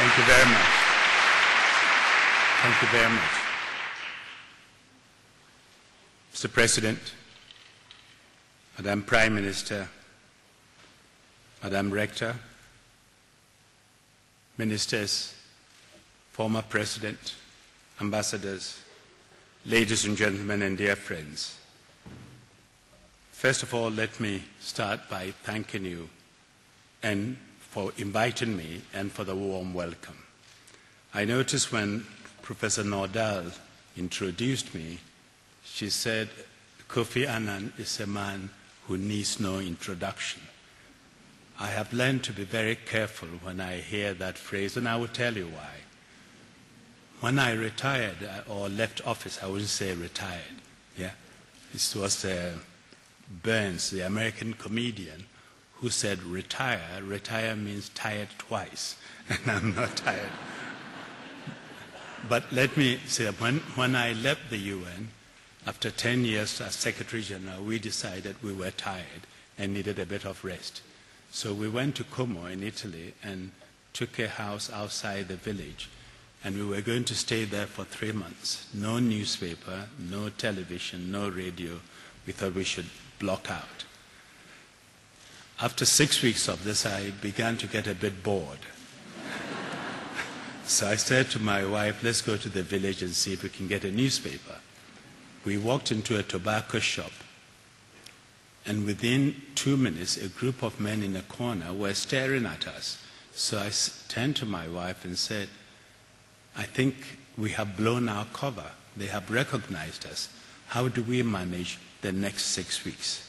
Thank you very much. Thank you very much. Mr. President, Madam Prime Minister, Madam Rector, Ministers, former President, Ambassadors, ladies and gentlemen, and dear friends. First of all, let me start by thanking you and for inviting me and for the warm welcome. I noticed when Professor Nordal introduced me, she said, Kofi Annan is a man who needs no introduction. I have learned to be very careful when I hear that phrase, and I will tell you why. When I retired or left office, I wouldn't say retired. Yeah, this was Burns, the American comedian, who said retire. Retire means tired twice, and I'm not tired. But let me say, when I left the UN, after 10 years as Secretary General, we decided we were tired and needed a bit of rest. So we went to Como in Italy and took a house outside the village. And we were going to stay there for 3 months. No newspaper, no television, no radio. We thought we should block out. After 6 weeks of this, I began to get a bit bored. So I said to my wife, let's go to the village and see if we can get a newspaper. We walked into a tobacco shop, and within 2 minutes, a group of men in a corner were staring at us. So I turned to my wife and said, I think we have blown our cover. They have recognized us. How do we manage the next 6 weeks?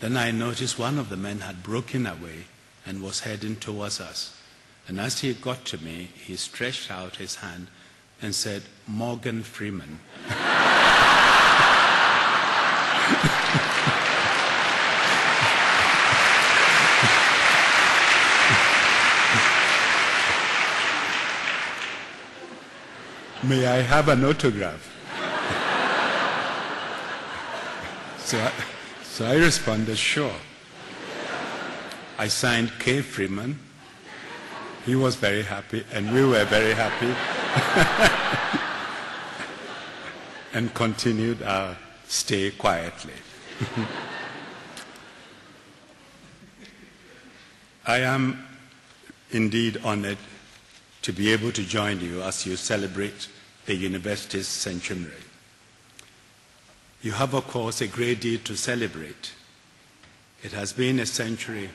Then I noticed one of the men had broken away and was heading towards us. And as he got to me, he stretched out his hand and said, Morgan Freeman. May I have an autograph? So I responded, sure. I signed K. Freeman. He was very happy, and we were very happy. And continued our stay quietly. I am indeed honored to be able to join you as you celebrate the university's centenary. You have, of course, a great deal to celebrate. It has been a century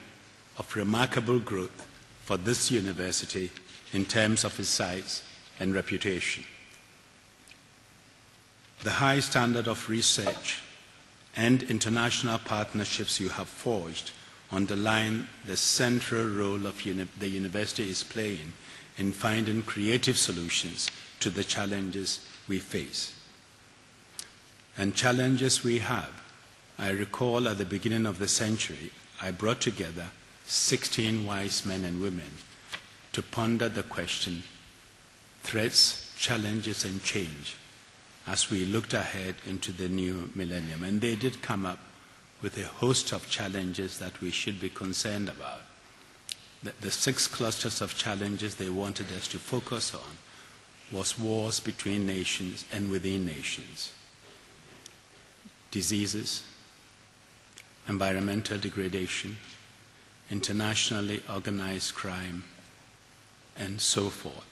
of remarkable growth for this university in terms of its size and reputation. The high standard of research and international partnerships you have forged underline the central role of the university is playing in finding creative solutions to the challenges we face. And challenges we have. I recall at the beginning of the century, I brought together 16 wise men and women to ponder the question, threats, challenges, and change, as we looked ahead into the new millennium. And they did come up with a host of challenges that we should be concerned about. The 6 clusters of challenges they wanted us to focus on was wars between nations and within nations, diseases, environmental degradation, internationally organized crime, and so forth.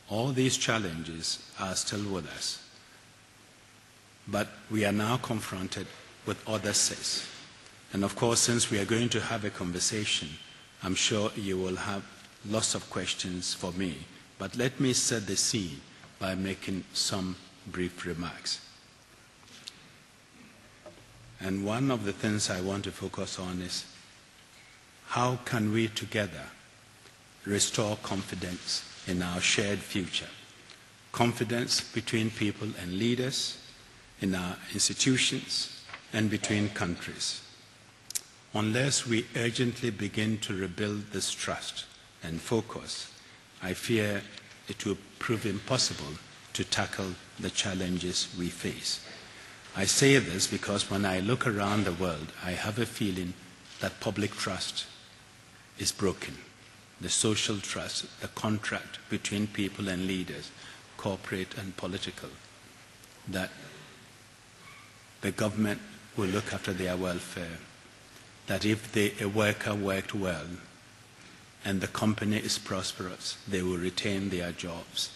All these challenges are still with us. But we are now confronted with other 6. And of course, since we are going to have a conversation, I'm sure you will have lots of questions for me. But let me set the scene by making some brief remarks. And one of the things I want to focus on is how can we together restore confidence in our shared future? Confidence between people and leaders, in our institutions, and between countries. Unless we urgently begin to rebuild this trust and focus, I fear it will prove impossible to tackle the challenges we face. I say this because when I look around the world, I have a feeling that public trust is broken. the social trust, the contract between people and leaders, corporate and political, that the government will look after their welfare, that if a worker worked well and the company is prosperous, they will retain their jobs.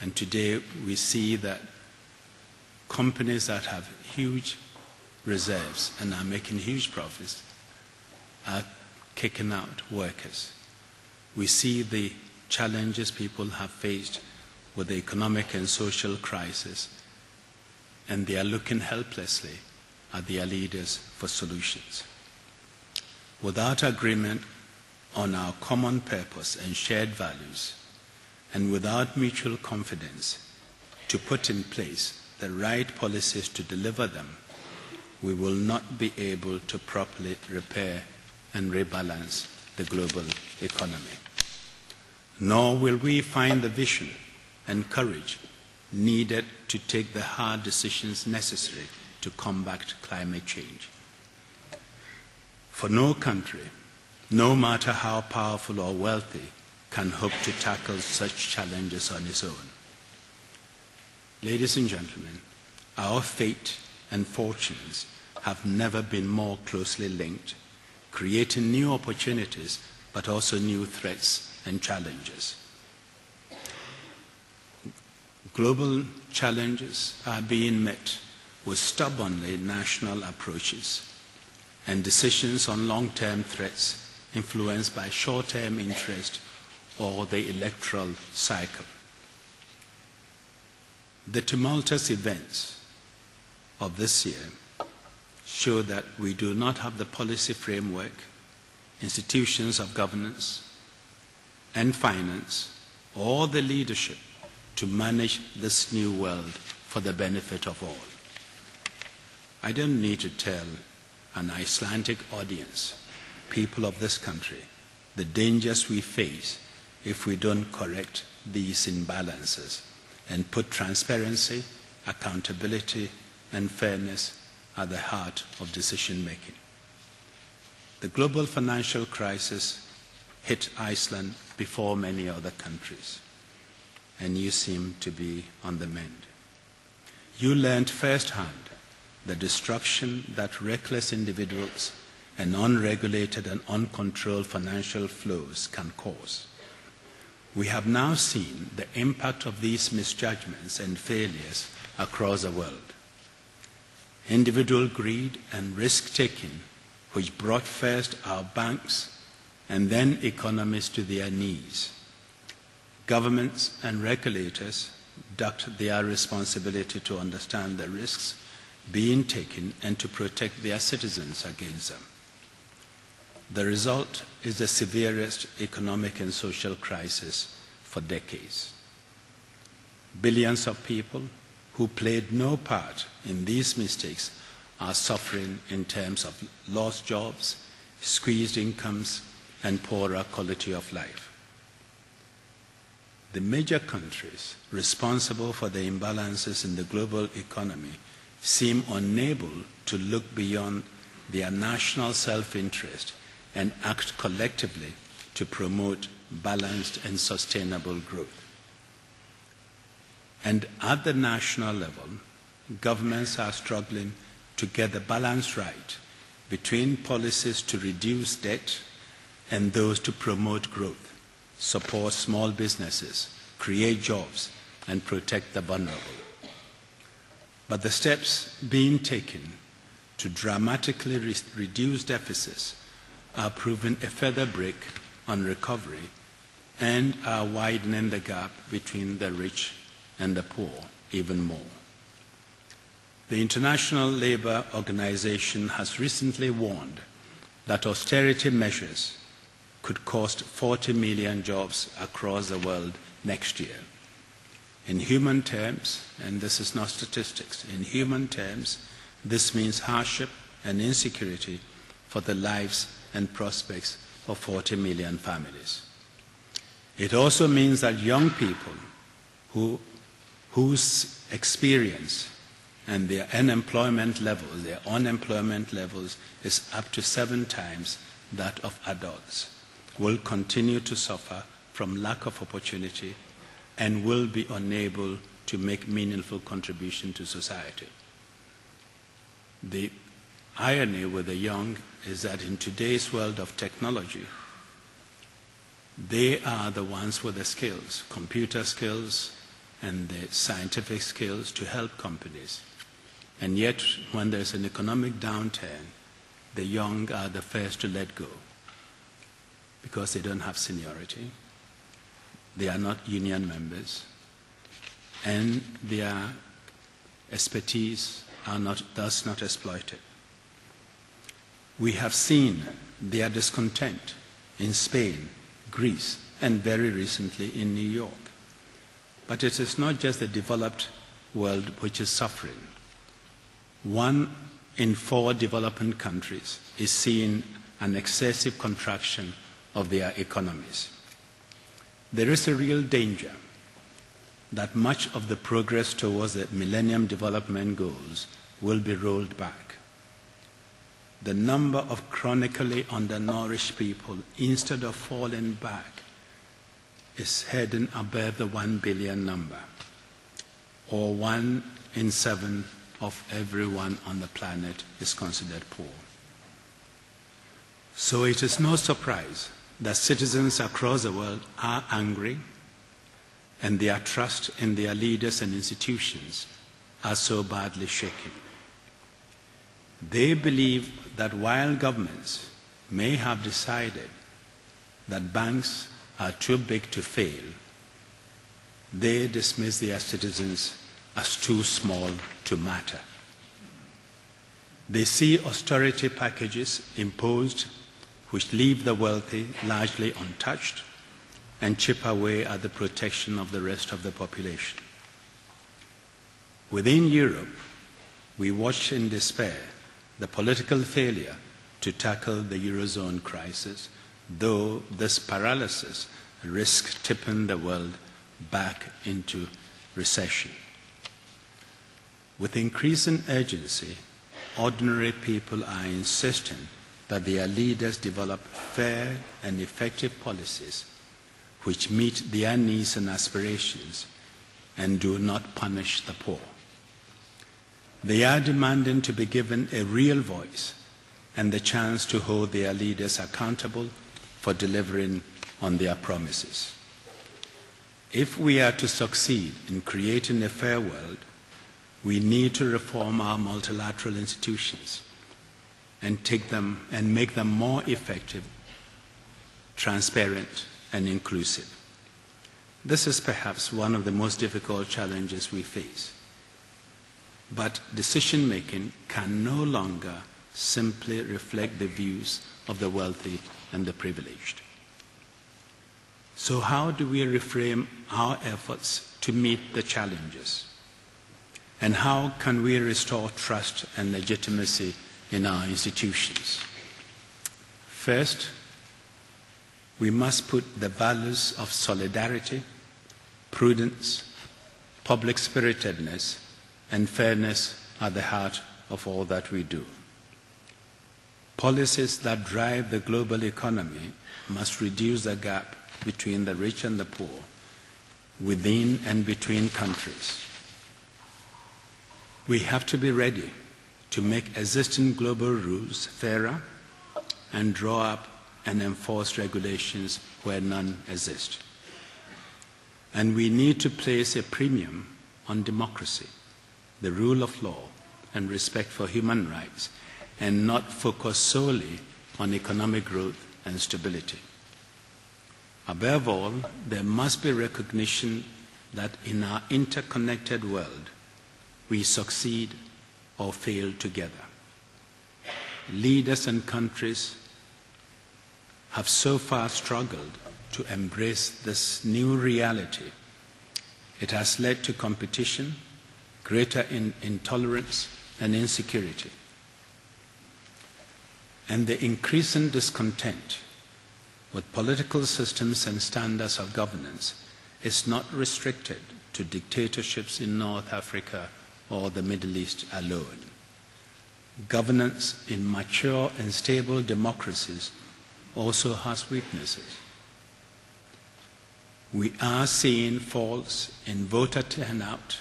And today we see that companies that have huge reserves and are making huge profits are kicking out workers. We see the challenges people have faced with the economic and social crisis, and they are looking helplessly at their leaders for solutions. Without agreement on our common purpose and shared values, and without mutual confidence to put in place the right policies to deliver them, we will not be able to properly repair and rebalance the global economy. Nor will we find the vision and courage needed to take the hard decisions necessary to combat climate change. For no country, no matter how powerful or wealthy, can hope to tackle such challenges on its own. Ladies and gentlemen, our fate and fortunes have never been more closely linked, creating new opportunities but also new threats and challenges. Global challenges are being met with stubbornly national approaches and decisions on long-term threats influenced by short-term interest or the electoral cycle. The tumultuous events of this year show that we do not have the policy framework, institutions of governance and finance, or the leadership to manage this new world for the benefit of all. I don't need to tell an Icelandic audience, people of this country, the dangers we face if we don't correct these imbalances and put transparency, accountability, and fairness at the heart of decision-making. The global financial crisis hit Iceland before many other countries, and you seem to be on the mend. You learned firsthand the destruction that reckless individuals and unregulated and uncontrolled financial flows can cause. We have now seen the impact of these misjudgments and failures across the world. Individual greed and risk-taking, which brought first our banks and then economies to their knees. Governments and regulators ducked their responsibility to understand the risks being taken and to protect their citizens against them. The result is the severest economic and social crisis for decades. Billions of people who played no part in these mistakes are suffering in terms of lost jobs, squeezed incomes, and poorer quality of life. The major countries responsible for the imbalances in the global economy seem unable to look beyond their national self-interest and act collectively to promote balanced and sustainable growth. And at the national level, governments are struggling to get the balance right between policies to reduce debt and those to promote growth, support small businesses, create jobs, and protect the vulnerable. But the steps being taken to dramatically reduce deficits are proving a further brake on recovery and are widening the gap between the rich and the poor even more. The International Labour Organization has recently warned that austerity measures could cost 40 million jobs across the world next year. In human terms, and this is not statistics, in human terms, this means hardship and insecurity for the lives and prospects of 40 million families. It also means that young people whose experience and their unemployment levels is up to 7 times that of adults, will continue to suffer from lack of opportunity and will be unable to make meaningful contribution to society. The irony with the young is that in today's world of technology, they are the ones with the skills, computer skills and the scientific skills to help companies. And yet, when there's an economic downturn, the young are the first to let go because they don't have seniority, they are not union members, and their expertise are thus not exploited. We have seen their discontent in Spain, Greece, and very recently in New York. But it is not just the developed world which is suffering. 1 in 4 developing countries is seeing an excessive contraction of their economies. There is a real danger that much of the progress towards the Millennium Development Goals will be rolled back. The number of chronically undernourished people, instead of falling back, is heading above the 1 billion number, or 1 in 7 of everyone on the planet is considered poor. So it is no surprise that citizens across the world are angry and their trust in their leaders and institutions are so badly shaken. They believe that while governments may have decided that banks are too big to fail, they dismiss their citizens as too small to matter. They see austerity packages imposed which leave the wealthy largely untouched and chip away at the protection of the rest of the population. Within Europe, we watch in despair the political failure to tackle the Eurozone crisis, though this paralysis risks tipping the world back into recession. With increasing urgency, ordinary people are insisting that their leaders develop fair and effective policies which meet their needs and aspirations and do not punish the poor. They are demanding to be given a real voice and the chance to hold their leaders accountable for delivering on their promises. If we are to succeed in creating a fair world, we need to reform our multilateral institutions and make them more effective, transparent, and inclusive. This is perhaps one of the most difficult challenges we face. But decision-making can no longer simply reflect the views of the wealthy and the privileged. So how do we reframe our efforts to meet the challenges? And how can we restore trust and legitimacy in our institutions? First, we must put the values of solidarity, prudence, public spiritedness, and fairness at the heart of all that we do. Policies that drive the global economy must reduce the gap between the rich and the poor, within and between countries. We have to be ready to make existing global rules fairer and draw up and enforce regulations where none exist. And we need to place a premium on democracy, the rule of law, and respect for human rights, and not focus solely on economic growth and stability. Above all, there must be recognition that in our interconnected world, we succeed or fail together. Leaders and countries have so far struggled to embrace this new reality. It has led to competition, greater intolerance, and insecurity. And the increasing discontent with political systems and standards of governance is not restricted to dictatorships in North Africa or the Middle East alone. Governance in mature and stable democracies also has weaknesses. We are seeing falls in voter turnout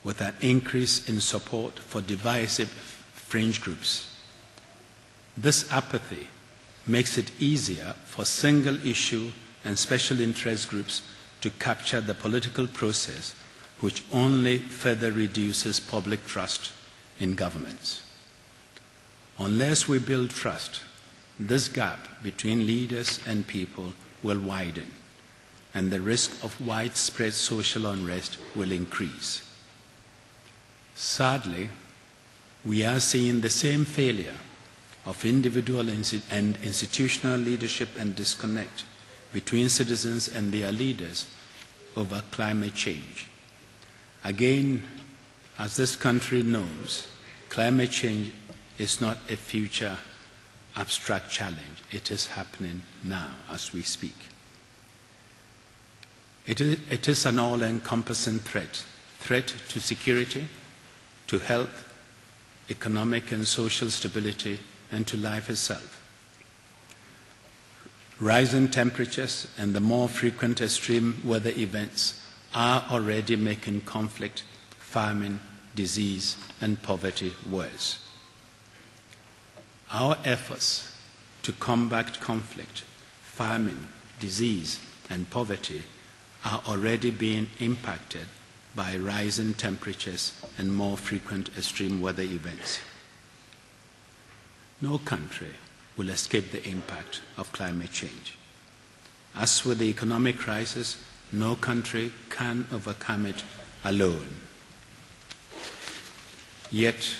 with an increase in support for divisive fringe groups. This apathy makes it easier for single-issue and special interest groups to capture the political process, which only further reduces public trust in governments. Unless we build trust, this gap between leaders and people will widen, and the risk of widespread social unrest will increase. Sadly, we are seeing the same failure of individual and institutional leadership and disconnect between citizens and their leaders over climate change. Again, as this country knows, climate change is not a future abstract challenge. It is happening now as we speak. It is an all-encompassing threat to security, to health, economic and social stability, and to life itself. Rising temperatures and the more frequent extreme weather events are already making conflict, famine, disease, and poverty worse. Our efforts to combat conflict, famine, disease, and poverty are already being impacted by rising temperatures and more frequent extreme weather events. No country will escape the impact of climate change. As with the economic crisis, no country can overcome it alone. Yet,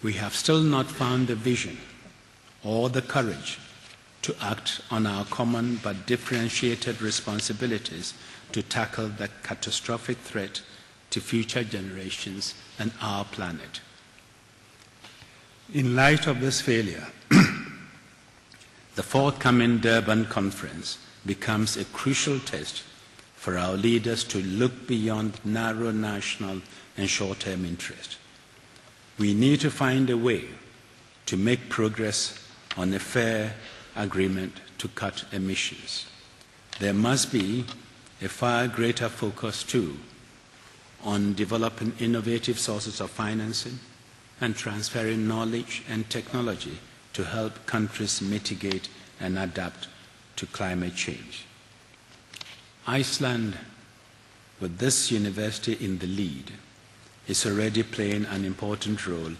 we have still not found the vision or the courage to act on our common but differentiated responsibilities to tackle the catastrophic threat to future generations and our planet. In light of this failure, the forthcoming Durban conference becomes a crucial test for our leaders to look beyond narrow national and short-term interest. We need to find a way to make progress on a fair agreement to cut emissions. There must be a far greater focus, too, on developing innovative sources of financing and transferring knowledge and technology to help countries mitigate and adapt to climate change. Iceland, with this university in the lead, is already playing an important role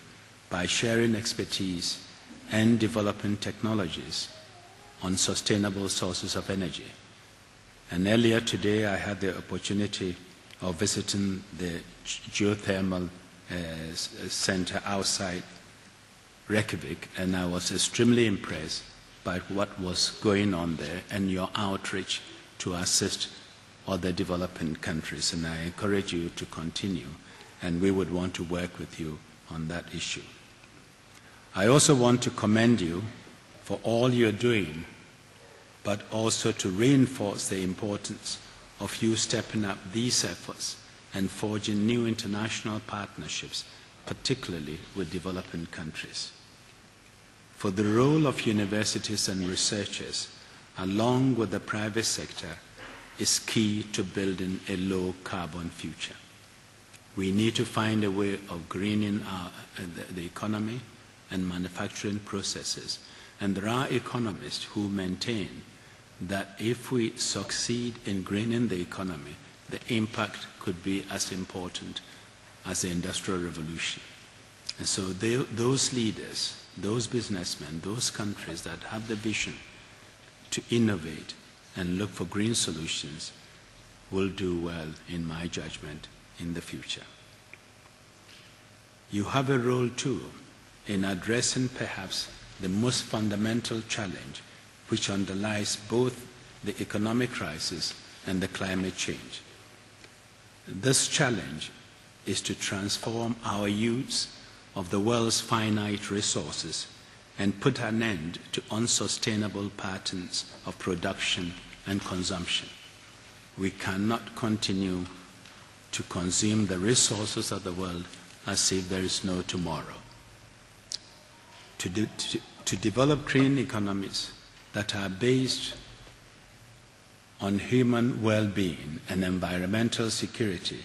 by sharing expertise and developing technologies on sustainable sources of energy. And earlier today, I had the opportunity of visiting the geothermal center outside Reykjavik, and I was extremely impressed by what was going on there and your outreach to assist other developing countries. And I encourage you to continue, and we would want to work with you on that issue. I also want to commend you for all you're doing, but also to reinforce the importance of you stepping up these efforts and forging new international partnerships, particularly with developing countries. For the role of universities and researchers, along with the private sector, is key to building a low-carbon future. We need to find a way of greening the economy and manufacturing processes. And there are economists who maintain that if we succeed in greening the economy, the impact could be as important as the Industrial Revolution. And so those leaders, those businessmen, those countries that have the vision to innovate and look for green solutions will do well, in my judgment, in the future. You have a role, too, in addressing perhaps the most fundamental challenge which underlies both the economic crisis and the climate change. This challenge is to transform our use of the world's finite resources and put an end to unsustainable patterns of production and consumption. We cannot continue to consume the resources of the world as if there is no tomorrow. to develop green economies that are based on human well-being and environmental security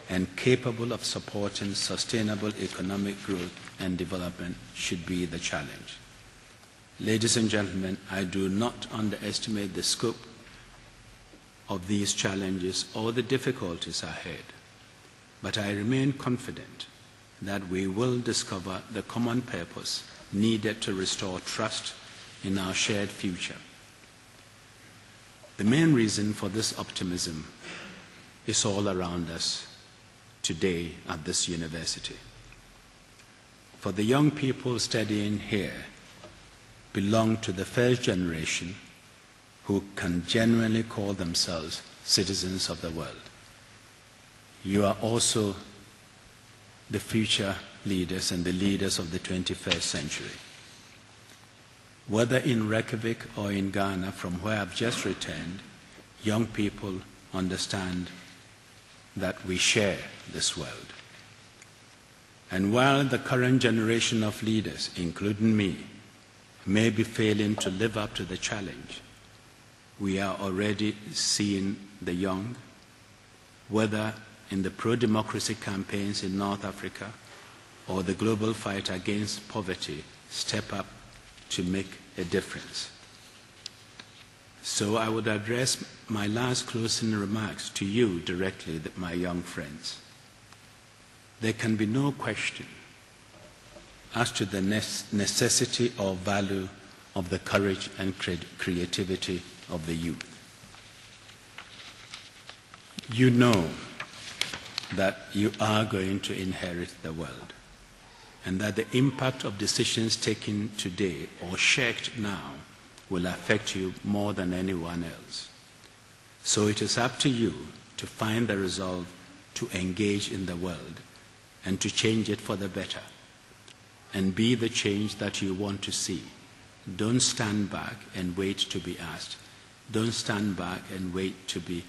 and capable of supporting sustainable economic growth and development should be the challenge. Ladies and gentlemen, I do not underestimate the scope of these challenges or the difficulties ahead, but I remain confident that we will discover the common purpose needed to restore trust in our shared future. The main reason for this optimism is all around us today at this university. For the young people studying here belong to the first generation who can genuinely call themselves citizens of the world. You are also the future leaders and the leaders of the 21st century. Whether in Reykjavik or in Ghana, from where I've just returned, young people understand that we share this world. And while the current generation of leaders, including me, may be failing to live up to the challenge, we are already seeing the young, whether in the pro-democracy campaigns in North Africa or the global fight against poverty, step up to make a difference. So I would address my last closing remarks to you directly, my young friends. There can be no question as to the necessity or value of the courage and creativity of the youth. You know that you are going to inherit the world, and that the impact of decisions taken today or shirked now will affect you more than anyone else. So it is up to you to find the resolve to engage in the world and to change it for the better, and be the change that you want to see. Don't stand back and wait to be asked. Don't stand back and wait to be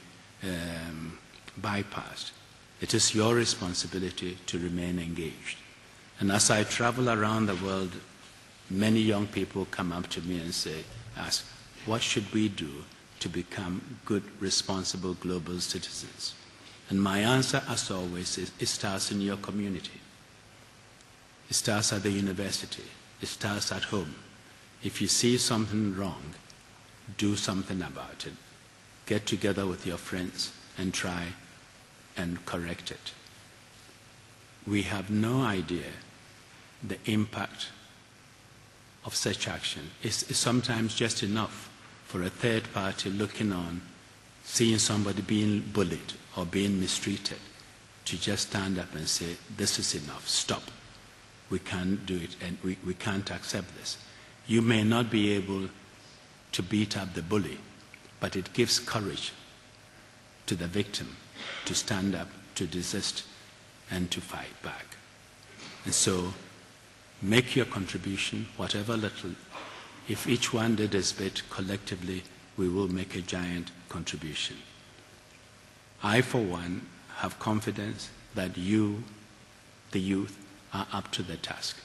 bypassed. It is your responsibility to remain engaged. And as I travel around the world, many young people come up to me and ask, what should we do to become good, responsible global citizens? And my answer, as always, is it starts in your community. It starts at the university. It starts at home. If you see something wrong, do something about it. Get together with your friends and try and correct it. We have no idea the impact of such action. It's sometimes just enough for a third party looking on, seeing somebody being bullied or being mistreated, to just stand up and say, this is enough, stop. We can't do it, and we can't accept this. You may not be able to beat up the bully, but it gives courage to the victim to stand up, to desist, and to fight back. And so, make your contribution, whatever little. If each one did his bit, collectively, we will make a giant contribution. I, for one, have confidence that you, the youth, are up to the task.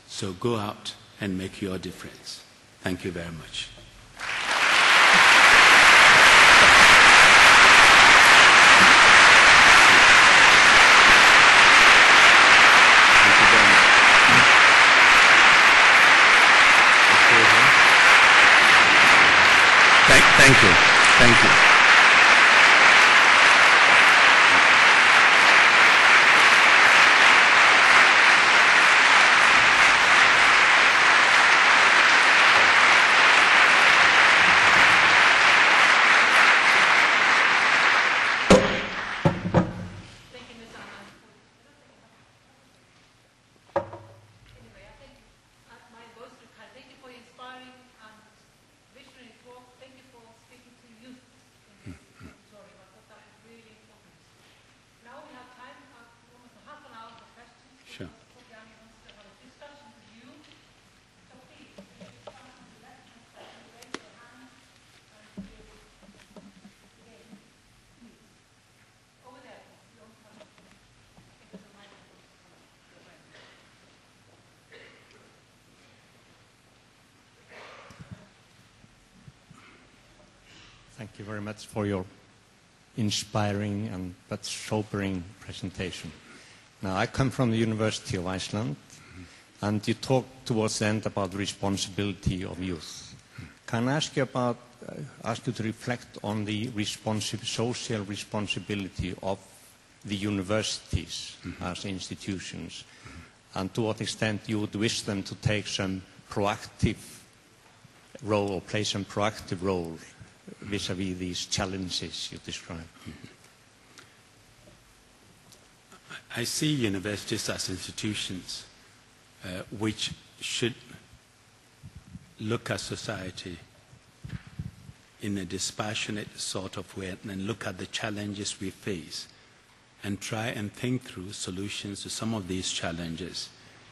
So go out and make your difference. Thank you very much. Thank you. Thank you. Thank you very much for your inspiring and but sobering presentation. Now, I come from the University of Iceland, and you talked towards the end about the responsibility of youth. Can I ask you to reflect on the social responsibility of the universities as institutions, and to what extent you would wish them to take some proactive role or play some proactive role vis-à-vis these challenges you described? I see universities as institutions which should look at society in a dispassionate sort of way and look at the challenges we face and try and think through solutions to some of these challenges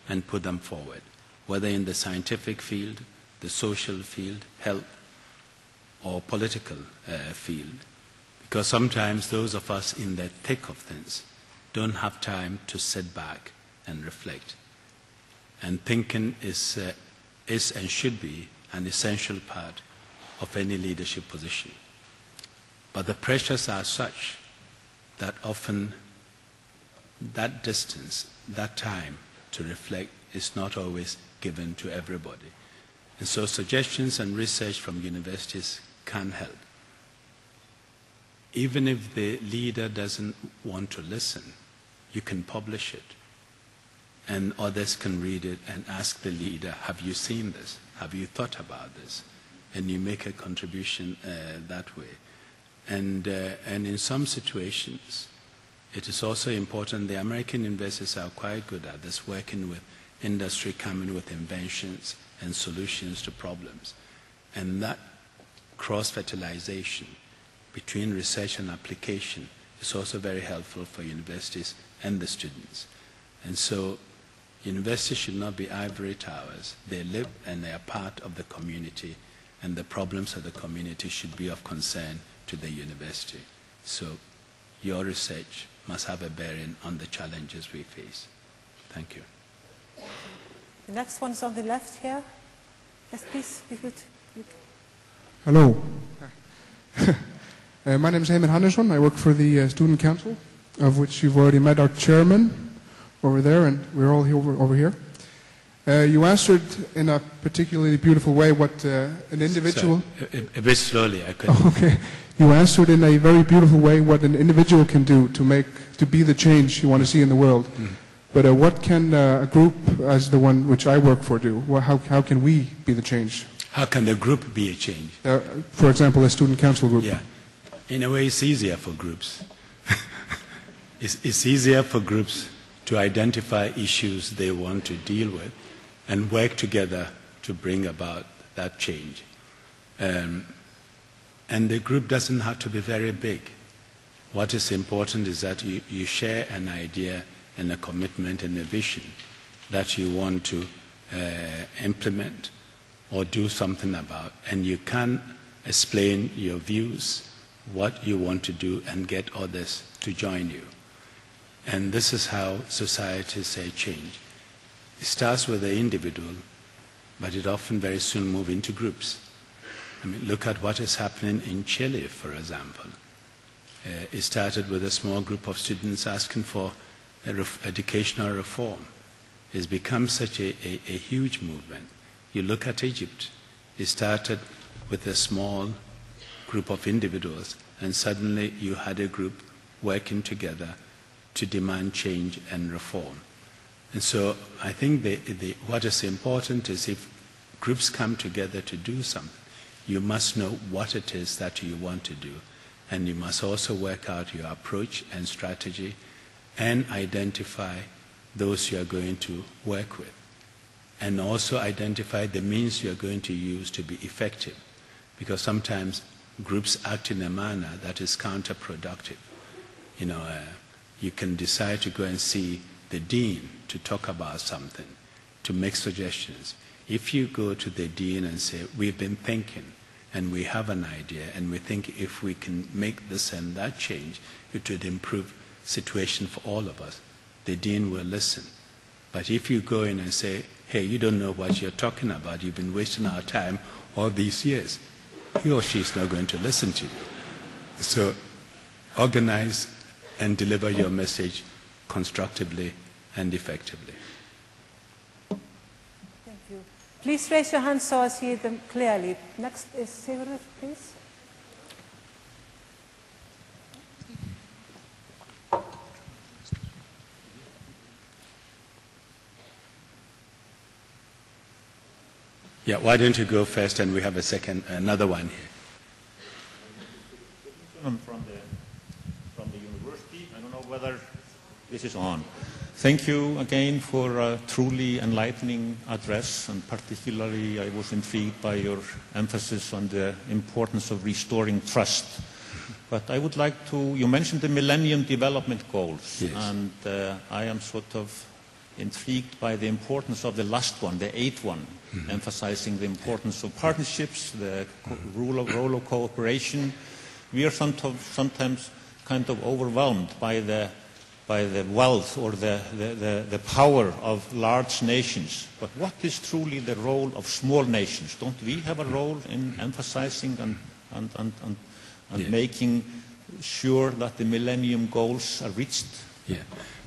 and put them forward, whether in the scientific field, the social field, health, or political field. Because sometimes those of us in the thick of things don't have time to sit back and reflect. And thinking is and should be an essential part of any leadership position. But the pressures are such that often that distance, that time to reflect is not always given to everybody. And so suggestions and research from universities can help. Even if the leader doesn't want to listen, you can publish it. And others can read it and ask the leader, have you seen this? Have you thought about this? And you make a contribution that way. And in some situations, it is also important, the American universities are quite good at this, working with industry, coming with inventions and solutions to problems. And that cross-fertilization between research and application is also very helpful for universities and the students. And so universities should not be ivory towers. They live and they are part of the community, and the problems of the community should be of concern to the university. So your research must have a bearing on the challenges we face. Thank you. The next one is on the left here. Yes, please, if you could. Hello. My name is Heimir Hannesson. I work for the Student Council, of which you've already met our chairman over there, and we're all here over here. You answered in a particularly beautiful way what an individual... Sorry, a bit slowly, I couldn't. Oh, okay. You answered in a very beautiful way what an individual can do to be the change you want to see in the world. Mm. But what can a group as the one which I work for do? How can we be the change? How can the group be a change? For example, a student council group. Yeah. In a way, it's easier for groups. It's easier for groups to identify issues they want to deal with and work together to bring about that change. And the group doesn't have to be very big. What is important is that you share an idea and a commitment and a vision that you want to implement or do something about, and you can explain your views, what you want to do, and get others to join you. And this is how societies change. It starts with the individual, but it often very soon moves into groups. I mean, look at what is happening in Chile, for example. It started with a small group of students asking for educational reform. It's become such a huge movement. You look at Egypt. It started with a small group of individuals, and suddenly you had a group working together to demand change and reform. And so I think what is important is if groups come together to do something, you must know what it is that you want to do, and you must also work out your approach and strategy and identify those you are going to work with, and also identify the means you are going to use to be effective, because sometimes groups act in a manner that is counterproductive. You can decide to go and see the dean to talk about something, to make suggestions. If you go to the dean and say, we've been thinking and we have an idea and we think if we can make this and that change, it would improve the situation for all of us, the dean will listen. But if you go in and say, hey, you don't know what you're talking about, you've been wasting our time all these years, he or she is not going to listen to you. So organize and deliver your message constructively and effectively. Thank you. Please raise your hands so I see them clearly. Next is Sigurður, please. Yeah, why don't you go first, and we have another one here. From the university. I don't know whether this is on. Thank you again for a truly enlightening address, and particularly I was intrigued by your emphasis on the importance of restoring trust. But I would like to, you mentioned the Millennium Development Goals, yes. And I am sort of intrigued by the importance of the last one, the 8th one, emphasizing the importance of partnerships, the role of cooperation. We are sometimes kind of overwhelmed by the wealth or the power of large nations. But what is truly the role of small nations? Don't we have a role in emphasizing and Yes. making sure that the Millennium Goals are reached? Yeah.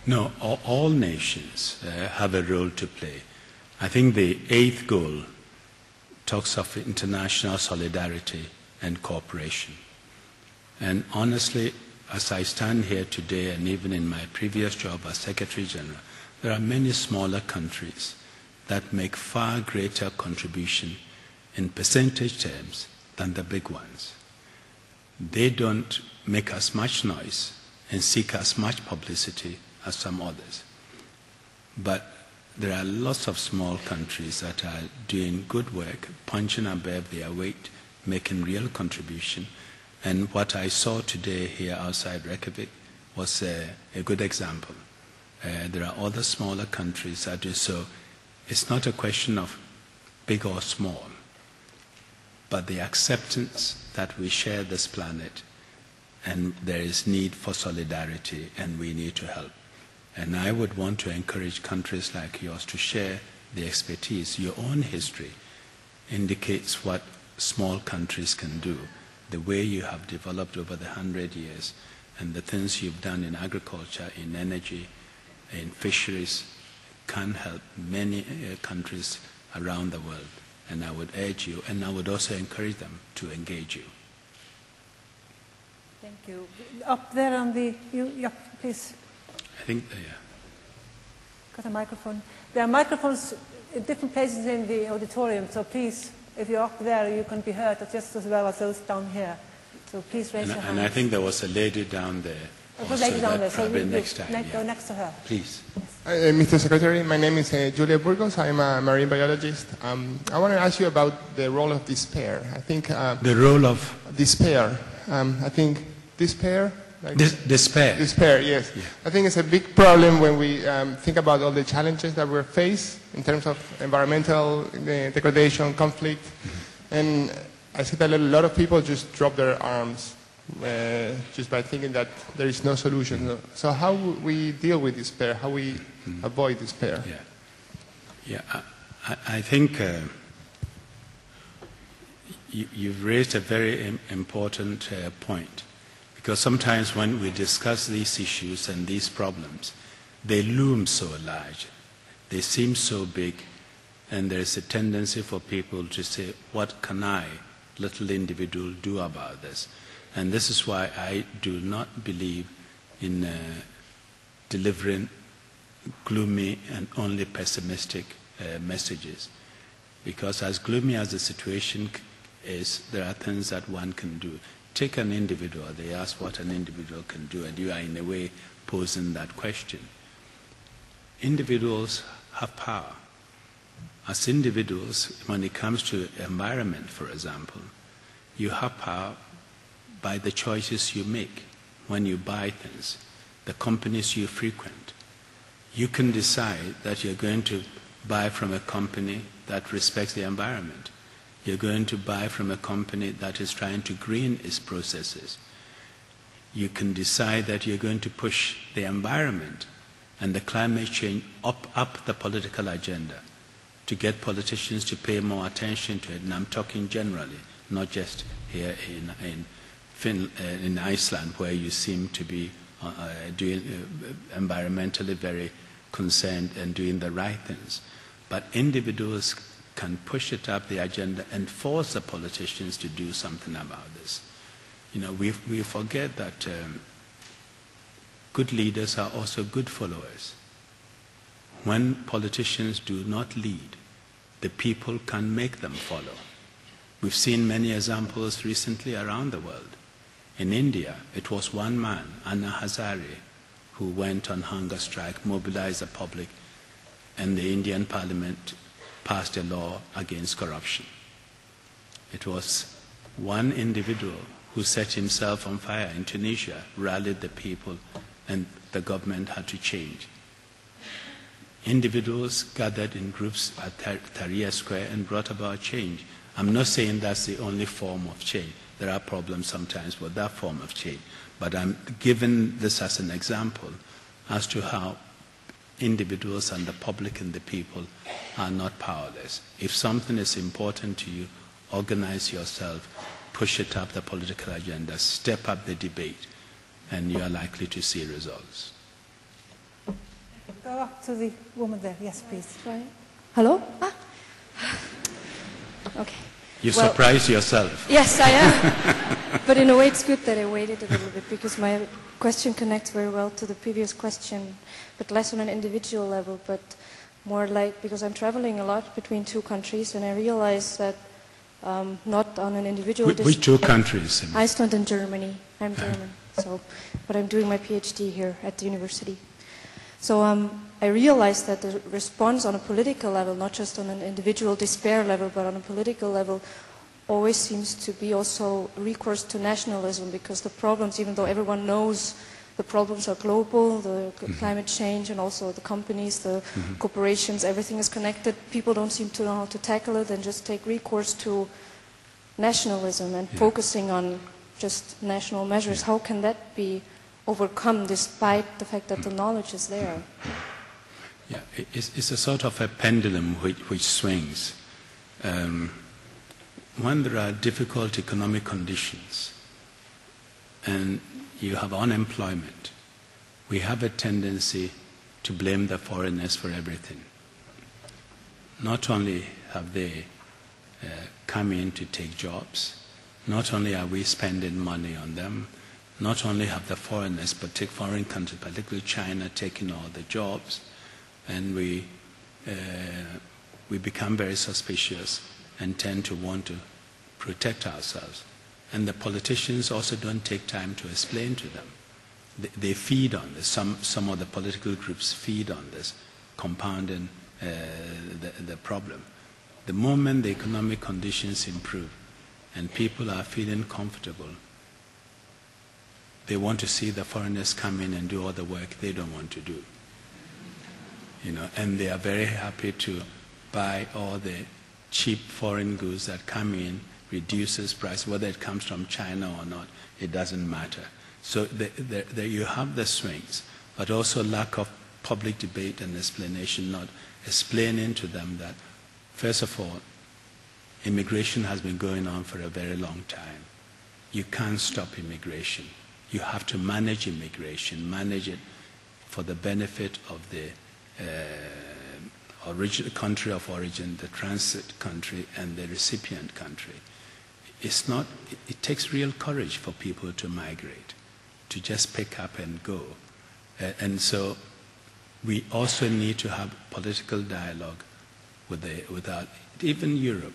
No, all nations have a role to play. I think the 8th goal talks of international solidarity and cooperation. And honestly, as I stand here today, and even in my previous job as Secretary General, there are many smaller countries that make far greater contribution in percentage terms than the big ones. They don't make as much noise and seek as much publicity as some others. But there are lots of small countries that are doing good work, punching above their weight, making real contribution. And what I saw today here outside Reykjavik was a good example. There are other smaller countries that do so. It's not a question of big or small, but the acceptance that we share this planet and there is need for solidarity and we need to help. And I would want to encourage countries like yours to share the expertise. Your own history indicates what small countries can do, the way you have developed over the 100 years, and the things you've done in agriculture, in energy, in fisheries, can help many countries around the world. And I would urge you, and I would also encourage them to engage you. Thank you. Up there on the, yeah, please. I think, yeah. Got a microphone. There are microphones in different places in the auditorium, so please, if you're up there, you can be heard just as well as those down here. So please raise your hand. And I think there was a lady down there. There's a lady down there, so probably next time. go next to her. Please. Mr. Secretary, my name is Julia Burgos. I'm a marine biologist. I want to ask you about the role of despair. I think the role of despair. I think despair. Like despair. Despair, yes. Yeah. I think it's a big problem when we think about all the challenges that we're faced in terms of environmental degradation, conflict, and I see that a lot of people just drop their arms just by thinking that there is no solution. So how we deal with despair? How we avoid despair? Yeah. I think you've raised a very important point. Because sometimes when we discuss these issues and these problems, they loom so large, they seem so big, and there's a tendency for people to say, what can I, little individual, do about this? And this is why I do not believe in delivering gloomy and only pessimistic messages. Because as gloomy as the situation is, there are things that one can do. Take an individual, they ask what an individual can do, and you are in a way posing that question. Individuals have power. As individuals, when it comes to environment, for example, you have power by the choices you make when you buy things, the companies you frequent. You can decide that you're going to buy from a company that respects the environment. You're going to buy from a company that is trying to green its processes. You can decide that you're going to push the environment and the climate change up the political agenda to get politicians to pay more attention to it. And I'm talking generally, not just here in Iceland, where you seem to be doing environmentally very concerned and doing the right things. But individuals can push it up the agenda and force the politicians to do something about this. You know, we forget that good leaders are also good followers. When politicians do not lead, the people can make them follow. We've seen many examples recently around the world. In India, it was one man, Anna Hazare, who went on hunger strike, mobilized the public, and the Indian Parliament passed a law against corruption. It was one individual who set himself on fire in Tunisia, rallied the people, and the government had to change. Individuals gathered in groups at Tahrir Square and brought about change. I'm not saying that's the only form of change. There are problems sometimes with that form of change. But I'm giving this as an example as to how individuals and the public and the people are not powerless. If something is important to you, organize yourself, push it up the political agenda, step up the debate, and you are likely to see results. Go up to the woman there. Yes, please. Right. Hello? Ah. Okay. You surprise yourself. Yes, I am. But in a way, it's good that I waited a little bit, because my question connects very well to the previous question, but less on an individual level, but more like, because I'm traveling a lot between two countries, and I realize that not on an individual... Which two countries? Iceland and Germany. I'm German, but I'm doing my PhD here at the university. So I realized that the response on a political level, not just on an individual despair level, but on a political level, always seems to be also recourse to nationalism, because the problems, even though everyone knows the problems are global, the climate change and also the companies, the corporations, everything is connected, people don't seem to know how to tackle it and just take recourse to nationalism and focusing on just national measures. How can that be overcome despite the fact that the knowledge is there? Yeah, it's a sort of a pendulum which swings. When there are difficult economic conditions and you have unemployment, we have a tendency to blame the foreigners for everything. Not only have they come in to take jobs, not only are we spending money on them, not only have the foreigners, but take foreign countries, particularly China, taking all the jobs, and we become very suspicious and tend to want to protect ourselves. And the politicians also don't take time to explain to them. They feed on this. Some of the political groups feed on this, compounding the problem. The moment the economic conditions improve and people are feeling comfortable, they want to see the foreigners come in and do all the work they don't want to do. You know, and they are very happy to buy all the cheap foreign goods that come in, reduces price, whether it comes from China or not, it doesn't matter. So there you have the swings, but also lack of public debate and explanation, not explaining to them that, first of all, immigration has been going on for a very long time. You can't stop immigration. You have to manage immigration, manage it for the benefit of the country of origin, the transit country, and the recipient country. It takes real courage for people to migrate, to just pick up and go. And so we also need to have political dialogue without, even Europe.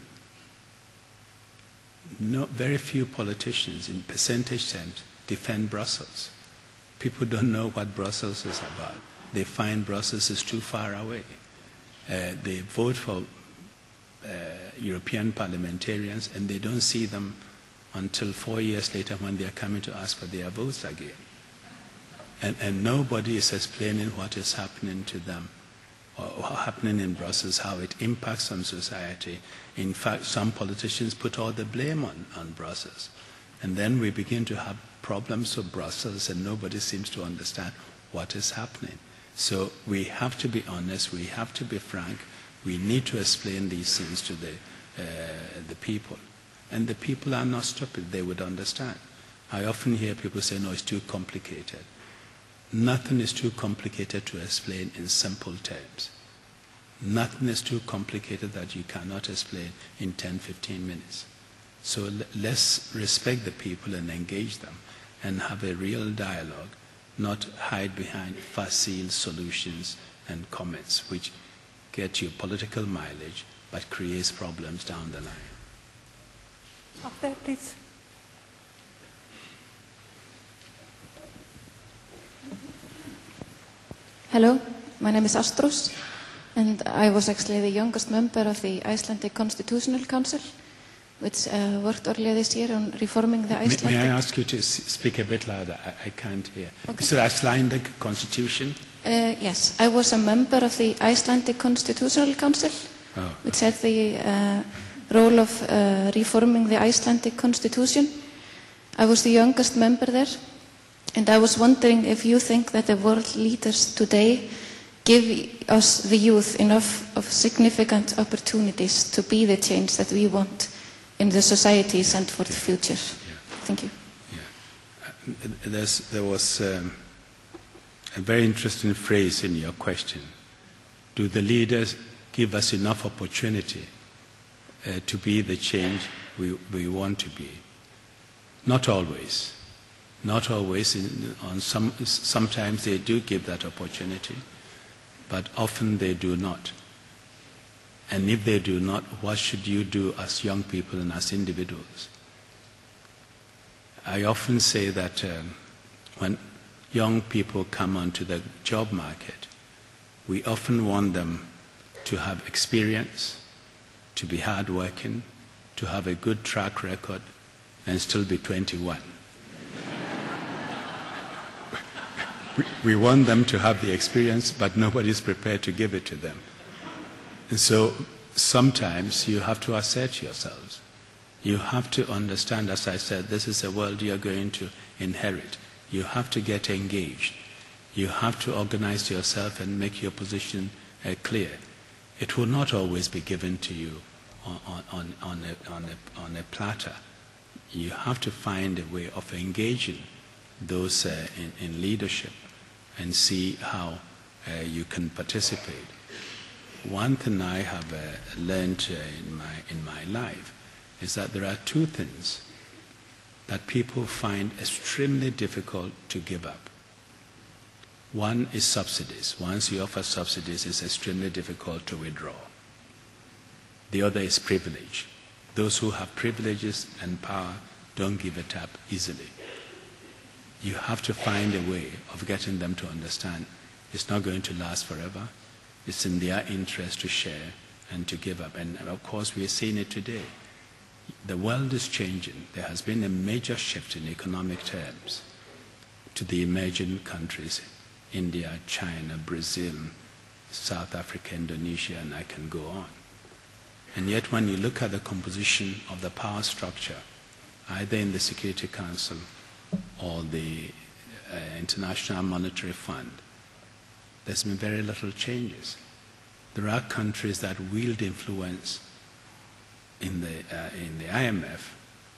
Very few politicians in percentage terms defend Brussels. People don't know what Brussels is about. They find Brussels is too far away. They vote for European parliamentarians and they don't see them until 4 years later when they are coming to ask for their votes again. And nobody is explaining what is happening to them, or happening in Brussels, how it impacts on society. In fact, some politicians put all the blame on Brussels. And then we begin to have problems with Brussels and nobody seems to understand what is happening. So we have to be honest, we have to be frank, we need to explain these things to the people. And the people are not stupid, they would understand. I often hear people say, no, it's too complicated. Nothing is too complicated to explain in simple terms. Nothing is too complicated that you cannot explain in 10, 15 minutes. So let's respect the people and engage them and have a real dialogue, not hide behind facile solutions and comments which get you political mileage but creates problems down the line. Up there, please. Hello, my name is Astros, and I was actually the youngest member of the Icelandic Constitutional Council, which worked earlier this year on reforming the Icelandic... May I ask you to speak a bit louder? I can't hear. Okay. Is it Icelandic Constitution? Yes, I was a member of the Icelandic Constitutional Council, which had the role of reforming the Icelandic Constitution. I was the youngest member there, and I was wondering if you think that the world leaders today give us, the youth, enough of significant opportunities to be the change that we want in the societies and for the future. Yeah. Thank you. Yeah. There was a very interesting phrase in your question. Do the leaders give us enough opportunity to be the change we want to be? Not always. Not always. Sometimes they do give that opportunity, but often they do not. And if they do not, what should you do as young people and as individuals? I often say that when young people come onto the job market, we often want them to have experience, to be hardworking, to have a good track record, and still be 21. We want them to have the experience, but nobody is prepared to give it to them. And so sometimes you have to assert yourselves. You have to understand, as I said, this is a world you're going to inherit. You have to get engaged. You have to organize yourself and make your position clear. It will not always be given to you on a platter. You have to find a way of engaging those in leadership and see how you can participate. One thing I have learned in my life is that there are two things that people find extremely difficult to give up. One is subsidies. Once you offer subsidies, it's extremely difficult to withdraw. The other is privilege. Those who have privileges and power don't give it up easily. You have to find a way of getting them to understand it's not going to last forever. It's in their interest to share and to give up. And of course, we are seeing it today. The world is changing. There has been a major shift in economic terms to the emerging countries, India, China, Brazil, South Africa, Indonesia, and I can go on. And yet when you look at the composition of the power structure, either in the Security Council or the International Monetary Fund, there's been very little changes. There are countries that wield influence in the IMF,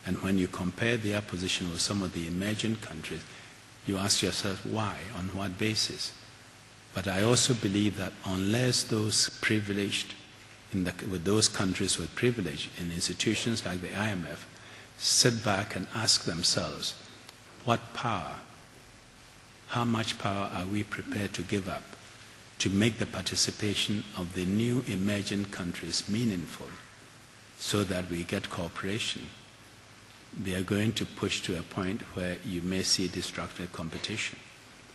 and when you compare their position with some of the emerging countries, you ask yourself why, on what basis. But I also believe that unless those privileged, with those countries with privilege in institutions like the IMF, sit back and ask themselves, what power, how much power are we prepared to give up to make the participation of the new emerging countries meaningful so that we get cooperation? They are going to push to a point where you may see destructive competition,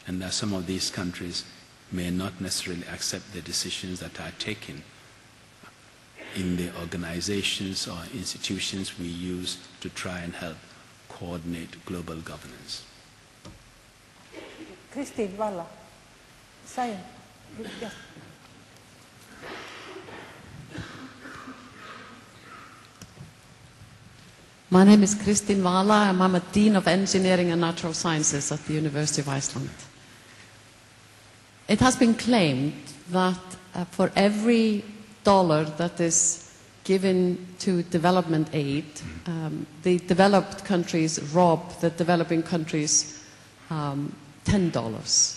and that some of these countries may not necessarily accept the decisions that are taken in the organizations or institutions we use to try and help coordinate global governance. Kristín Valla, Sæunn. Yes. My name is Kristín Valla, and I'm a Dean of Engineering and Natural Sciences at the University of Iceland. It has been claimed that for every dollar that is given to development aid, the developed countries rob the developing countries $10.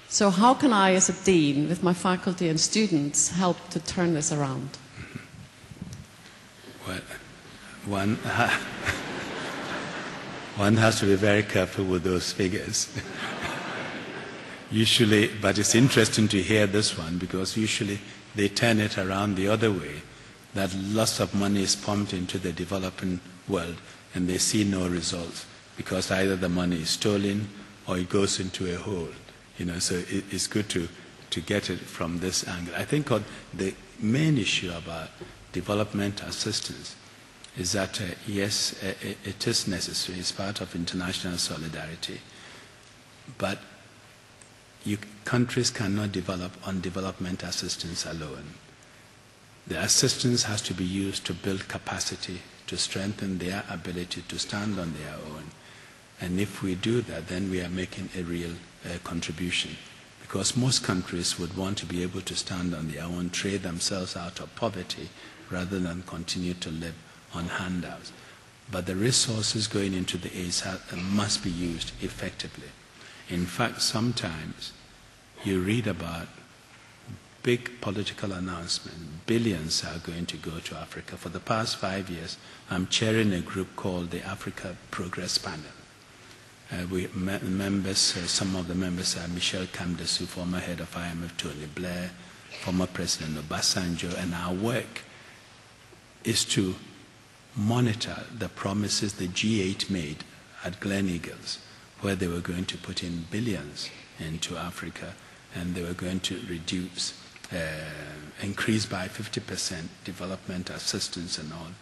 So how can I, as a dean, with my faculty and students, help to turn this around? Well, one has to be very careful with those figures. Usually, but it's interesting to hear this one, because usually they turn it around the other way, that lots of money is pumped into the developing world and they see no results, because either the money is stolen or it goes into a hole. So it's good to get it from this angle. I think the main issue about development assistance is that, yes, it is necessary, it's part of international solidarity, but countries cannot develop on development assistance alone. The assistance has to be used to build capacity, to strengthen their ability to stand on their own. And if we do that, then we are making a real contribution. Because most countries would want to be able to stand on their own, trade themselves out of poverty, rather than continue to live on handouts. But the resources going into the aids must be used effectively. In fact, sometimes you read about big political announcements. Billions are going to go to Africa. For the past 5 years, I'm chairing a group called the Africa Progress Panel. Some of the members are Michel Kamdesu, former head of IMF, Tony Blair, former President Obasanjo, and our work is to monitor the promises the G8 made at Gleneagles, where they were going to put in billions into Africa, and they were going to increase by 50% development assistance and all,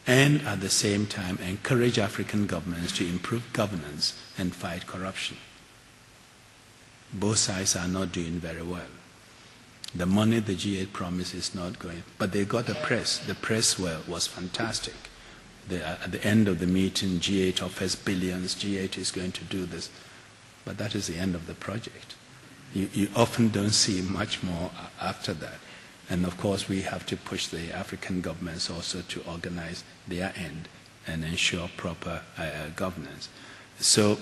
and at the same time encourage African governments to improve governance and fight corruption. Both sides are not doing very well. The money the G8 promised is not going, but they got the press. The press was fantastic. At the end of the meeting, G8 offers billions, G8 is going to do this. But that is the end of the project. You often don't see much more after that. And of course, we have to push the African governments also to organize their end and ensure proper governance. So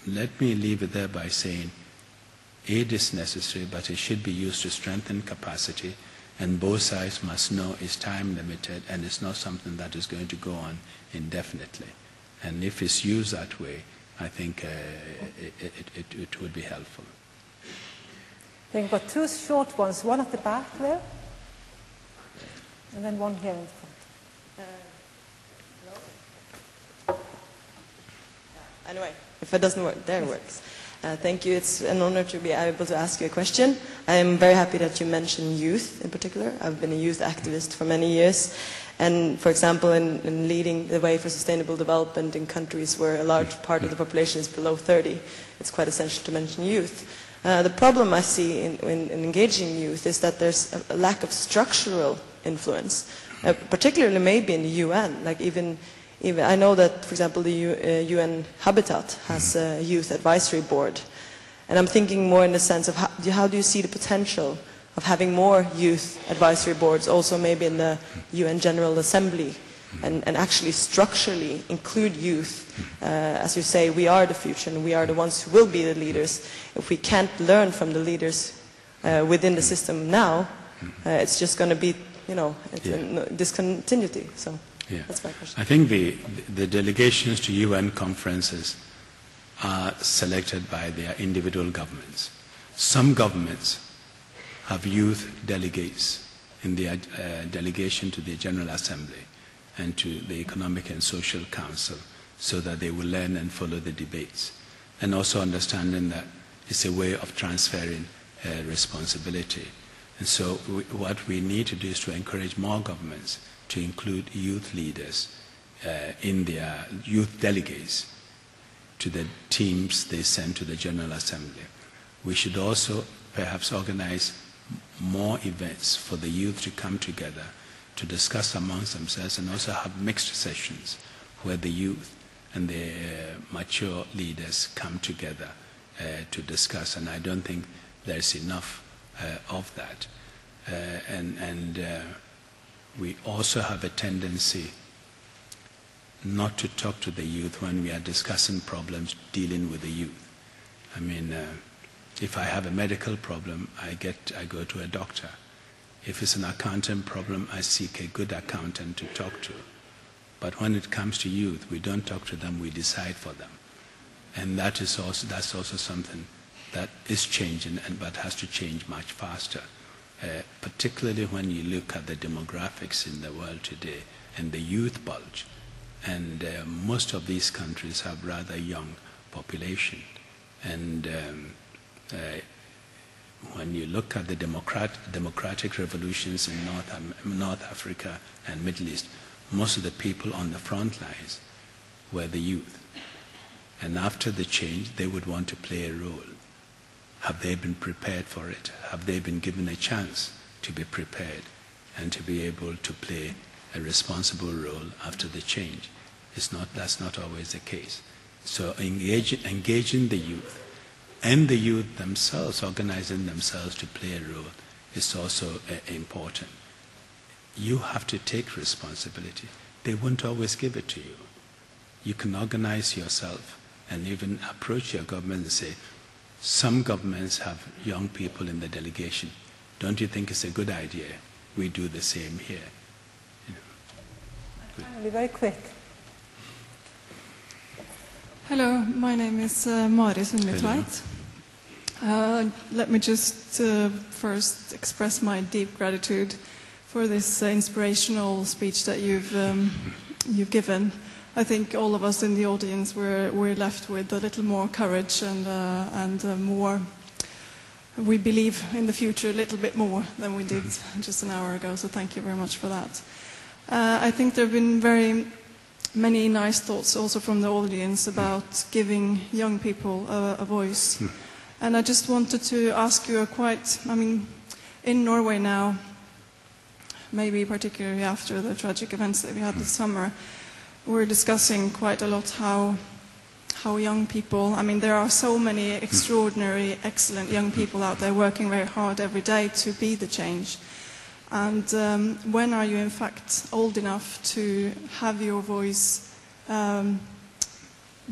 let me leave it there by saying aid is necessary, but it should be used to strengthen capacity, and both sides must know it's time limited and it's not something that is going to go on indefinitely. And if it's used that way, I think it would be helpful. I think we've got two short ones, one at the back there, and then one here in front. Anyway, if it doesn't work, there it works. Thank you. It's an honor to be able to ask you a question. I am very happy that you mentioned youth in particular. I've been a youth activist for many years. And for example, in leading the way for sustainable development in countries where a large part of the population is below 30, it's quite essential to mention youth. The problem I see in engaging youth is that there's a lack of structural influence, particularly maybe in the UN. Like even I know that, for example, the UN Habitat has a youth advisory board, and I'm thinking more in the sense of how do you see the potential of having more youth advisory boards, also maybe in the UN General Assembly, and actually structurally include youth. As you say, we are the future and we are the ones who will be the leaders. If we can't learn from the leaders within the system now, it's just going to be, discontinuity. So that's my question. I think the delegations to UN conferences are selected by their individual governments. Some governments have youth delegates in their delegation to the General Assembly and to the Economic and Social Council, so that they will learn and follow the debates, and also understanding that it's a way of transferring responsibility. And so what we need to do is to encourage more governments to include youth leaders in their youth delegates to the teams they send to the General Assembly. We should also perhaps organize more events for the youth to come together to discuss amongst themselves, and also have mixed sessions where the youth and the mature leaders come together to discuss. And I don't think there's enough of that. we also have a tendency not to talk to the youth when we are discussing problems dealing with the youth. I mean, if I have a medical problem, I go to a doctor. If it's an accountant problem, I seek a good accountant to talk to. But when it comes to youth, we don't talk to them, we decide for them. And that's also something that is changing, but has to change much faster. Particularly when you look at the demographics in the world today and the youth bulge. And most of these countries have rather young population. And when you look at the democratic revolutions in North Africa and Middle East, most of the people on the front lines were the youth. And after the change, they would want to play a role. Have they been prepared for it? Have they been given a chance to be prepared and to be able to play a responsible role after the change? That's not always the case. So engaging the youth and the youth themselves, organizing themselves to play a role, is also important. You have to take responsibility. They won't always give it to you. You can organize yourself and even approach your government and say, some governments have young people in the delegation. Don't you think it's a good idea? We do the same here. I'll be very quick. Hello, my name is Mari Sundli-Tveit. Let me just first express my deep gratitude for this inspirational speech that you've given. I think all of us in the audience were left with a little more courage and more. We believe in the future a little bit more than we did just an hour ago. So thank you very much for that. I think there have been very many nice thoughts also from the audience about giving young people a voice. And I just wanted to ask you in Norway now, maybe particularly after the tragic events that we had this summer, we're discussing quite a lot how young people, there are so many extraordinary, excellent young people out there working very hard every day to be the change. And when are you in fact old enough to have your voice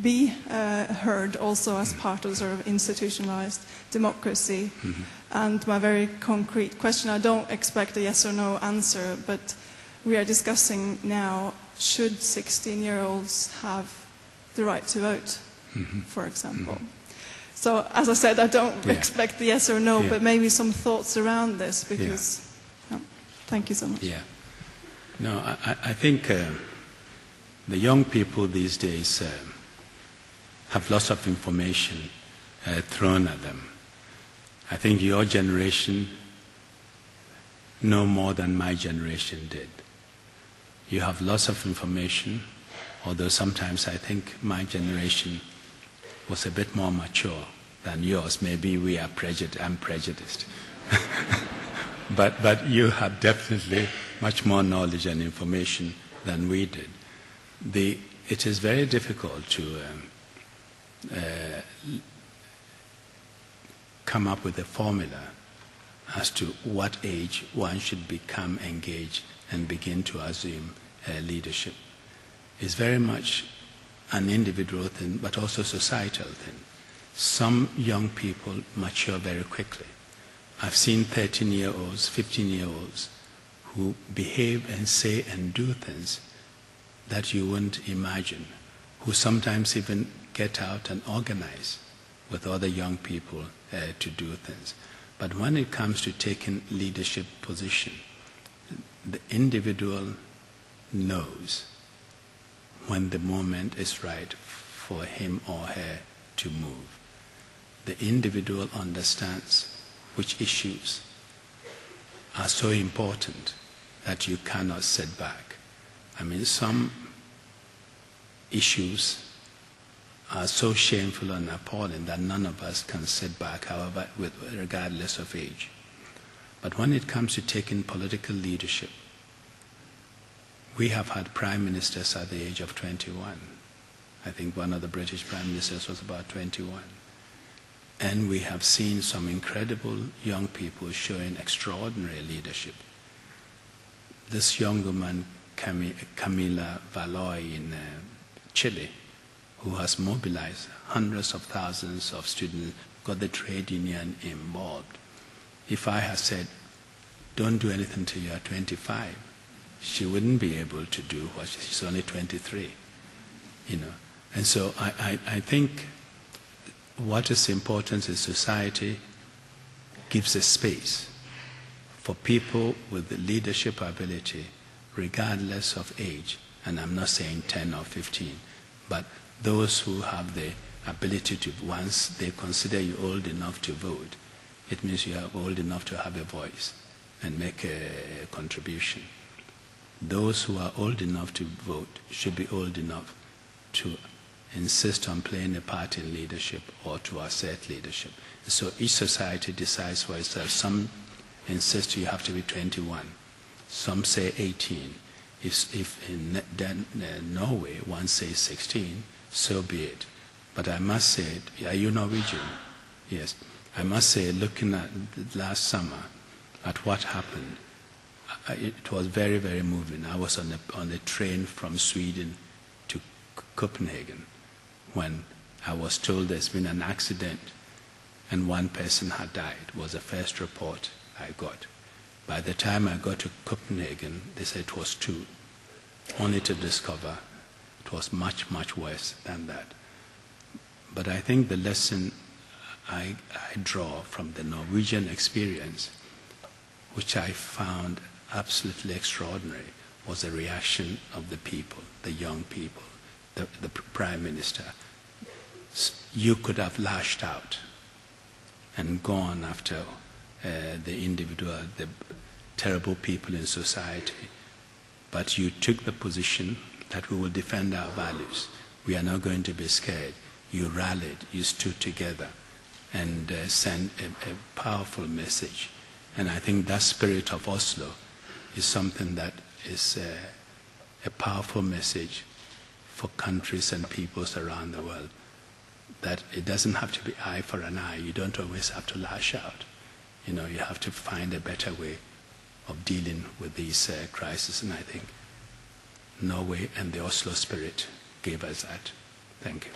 be heard also as part of sort of institutionalized democracy? Mm-hmm. And my very concrete question, I don't expect a yes or no answer, but we are discussing now, should 16-year-olds have the right to vote, for example? So, as I said, I don't expect the yes or no, but maybe some thoughts around this, because... Thank you so much. Yeah. No, I think the young people these days have lots of information thrown at them. I think your generation know more than my generation did. You have lots of information, although sometimes I think my generation was a bit more mature than yours. Maybe I'm prejudiced. But you have definitely much more knowledge and information than we did. It is very difficult to come up with a formula as to what age one should become engaged and begin to assume leadership. It's very much an individual thing, but also societal thing. Some young people mature very quickly. I've seen 13-year-olds, 15-year-olds who behave and say and do things that you wouldn't imagine, who sometimes even get out and organize with other young people to do things. But when it comes to taking leadership position, the individual knows when the moment is right for him or her to move. The individual understands which issues are so important that you cannot sit back. Some issues are so shameful and appalling that none of us can sit back, however, regardless of age. But when it comes to taking political leadership, we have had prime ministers at the age of 21. I think one of the British prime ministers was about 21. And we have seen some incredible young people showing extraordinary leadership. this young woman, Camila Valoy in Chile, who has mobilized hundreds of thousands of students, got the trade union involved. If I had said, don't do anything till you are 25, she wouldn't be able to do what she's only 23, you know. And so I think what is important is society gives a space for people with the leadership ability, regardless of age. And I'm not saying 10 or 15, but those who have the ability to, once they consider you old enough to vote, it means you are old enough to have a voice and make a contribution. Those who are old enough to vote should be old enough to insist on playing a part in leadership or to assert leadership. So each society decides for itself. Some insist you have to be 21. Some say 18. If in Norway one says 16, so be it. But I must say, are you Norwegian? Yes. I must say, looking at last summer, at what happened, it was very, very moving. I was on a train from Sweden to Copenhagen when I was told there's been an accident and one person had died. It was the first report I got. By the time I got to Copenhagen, they said it was 2, only to discover it was much, much worse than that. But I think the lesson I draw from the Norwegian experience, which I found absolutely extraordinary, was the reaction of the people, the young people, the Prime Minister. You could have lashed out and gone after the individual, the terrible people in society, but you took the position that we will defend our values. We are not going to be scared. You rallied, you stood together and sent a powerful message. And I think that spirit of Oslo is something that is a powerful message for countries and peoples around the world, that it doesn't have to be eye for an eye. You don't always have to lash out. You know, you have to find a better way of dealing with these crises. And I think Norway and the Oslo spirit gave us that. Thank you.